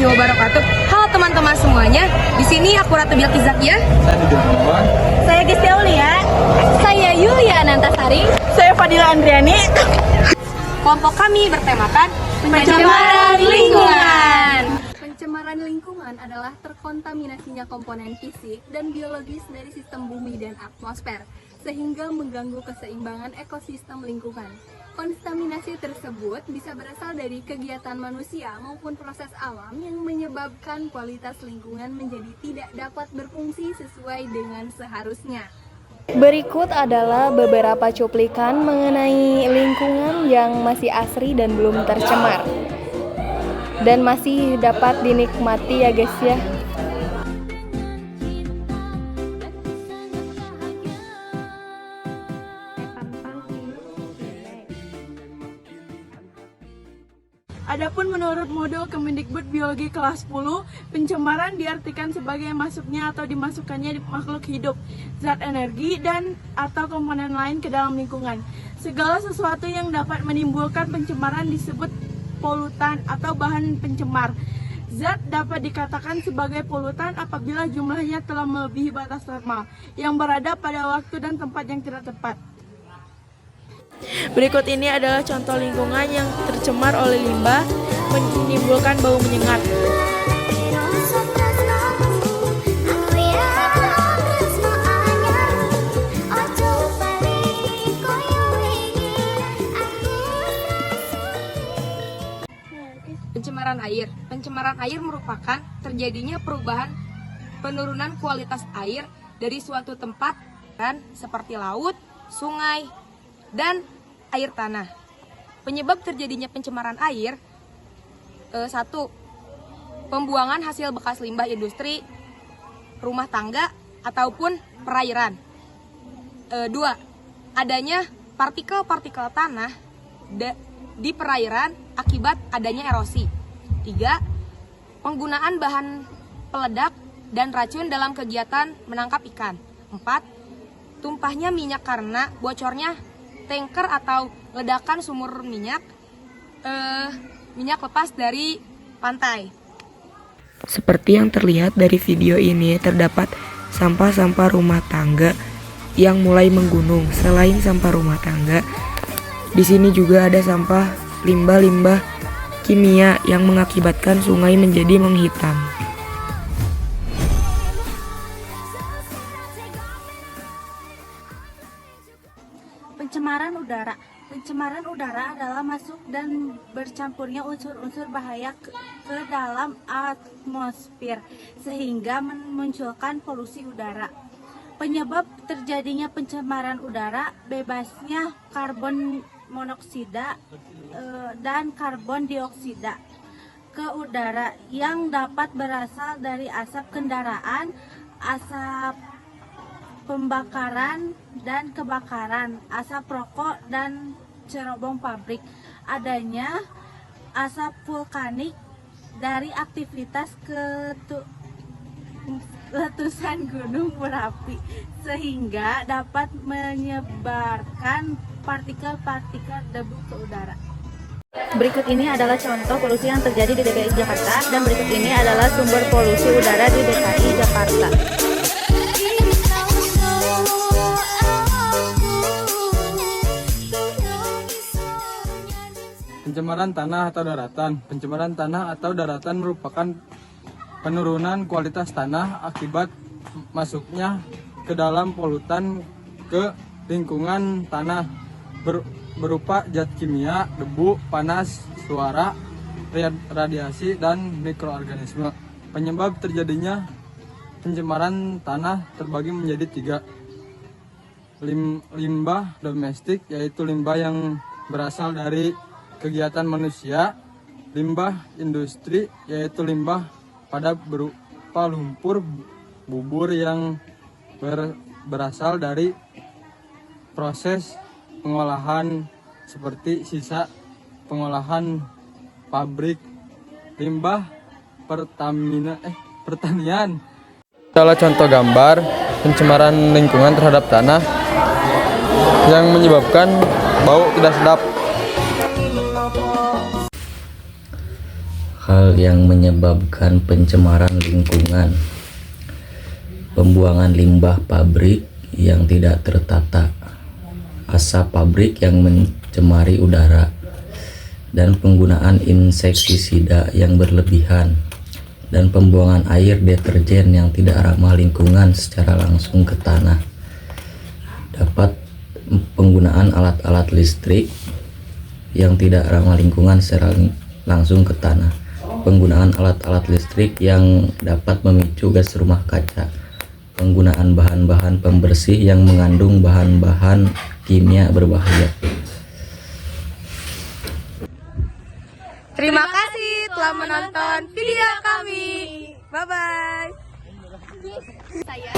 wabarakatuh. Halo teman-teman semuanya. Di sini aku Ratu Bilqis Zakiah. Saya Duduk Muhammad. Saya Gesti Aulia. Saya Yulia Nantasari. Saya Fadila Andriani. Kelompok kami bertemakan Pencemaran lingkungan. Pencemaran lingkungan adalah terkontaminasinya komponen fisik dan biologis dari sistem bumi dan atmosfer, sehingga mengganggu keseimbangan ekosistem lingkungan. Kontaminasi tersebut bisa berasal dari kegiatan manusia maupun proses alam yang menyebabkan kualitas lingkungan menjadi tidak dapat berfungsi sesuai dengan seharusnya. Berikut adalah beberapa cuplikan mengenai lingkungan yang masih asri dan belum tercemar dan masih dapat dinikmati ya guys ya. Adapun menurut modul Kemendikbud Biologi kelas 10, pencemaran diartikan sebagai masuknya atau dimasukkannya makhluk hidup, zat energi dan atau komponen lain ke dalam lingkungan. Segala sesuatu yang dapat menimbulkan pencemaran disebut polutan atau bahan pencemar. Zat dapat dikatakan sebagai polutan apabila jumlahnya telah melebihi batas normal yang berada pada waktu dan tempat yang tidak tepat. Berikut ini adalah contoh lingkungan yang tercemar oleh limbah menimbulkan bau menyengat. pencemaran air. Pencemaran air merupakan terjadinya perubahan penurunan kualitas air dari suatu tempat dan seperti laut, sungai, dan air tanah. Penyebab terjadinya pencemaran air, 1. Pembuangan hasil bekas limbah industri, rumah tangga, ataupun perairan. 2. Adanya partikel-partikel tanah di perairan akibat adanya erosi. 3. Penggunaan bahan peledak dan racun dalam kegiatan menangkap ikan. 4. Tumpahnya minyak karena bocornya tanker atau ledakan sumur minyak lepas dari pantai. Seperti yang terlihat dari video ini, terdapat sampah-sampah rumah tangga yang mulai menggunung. Selain sampah rumah tangga, di sini juga ada sampah limbah-limbah kimia yang mengakibatkan sungai menjadi menghitam. Pencemaran udara. Pencemaran udara adalah masuk dan bercampurnya unsur-unsur bahaya ke dalam atmosfer sehingga memunculkan polusi udara. Penyebab terjadinya pencemaran udara bebasnya karbon monoksida dan karbon dioksida ke udara yang dapat berasal dari asap kendaraan, asap pembakaran dan kebakaran, asap rokok dan cerobong pabrik, adanya asap vulkanik dari aktivitas letusan gunung berapi sehingga dapat menyebarkan partikel-partikel debu ke udara. Berikut ini adalah contoh polusi yang terjadi di DKI Jakarta dan berikut ini adalah sumber polusi udara di DKI Jakarta. Pencemaran tanah atau daratan. Pencemaran tanah atau daratan merupakan penurunan kualitas tanah akibat masuknya ke dalam polutan ke lingkungan tanah berupa zat kimia, debu, panas, suara, radiasi, dan mikroorganisme. Penyebab terjadinya pencemaran tanah terbagi menjadi 3. Limbah domestik, yaitu limbah yang berasal dari kegiatan manusia. Limbah industri, yaitu limbah padat berupa lumpur, bubur yang berasal dari proses pengolahan seperti sisa pengolahan pabrik. Limbah pertanian. Adalah contoh gambar pencemaran lingkungan terhadap tanah yang menyebabkan bau tidak sedap. hal yang menyebabkan pencemaran lingkungan. Pembuangan limbah pabrik yang tidak tertata, asap pabrik yang mencemari udara, dan penggunaan insektisida yang berlebihan, dan pembuangan air deterjen yang tidak ramah lingkungan secara langsung ke tanah. Dapat penggunaan alat-alat listrik yang tidak ramah lingkungan secara langsung ke tanah. Penggunaan alat-alat listrik yang dapat memicu gas rumah kaca. Penggunaan bahan-bahan pembersih yang mengandung bahan-bahan kimia berbahaya. Terima kasih telah menonton video kami. Bye-bye. Saya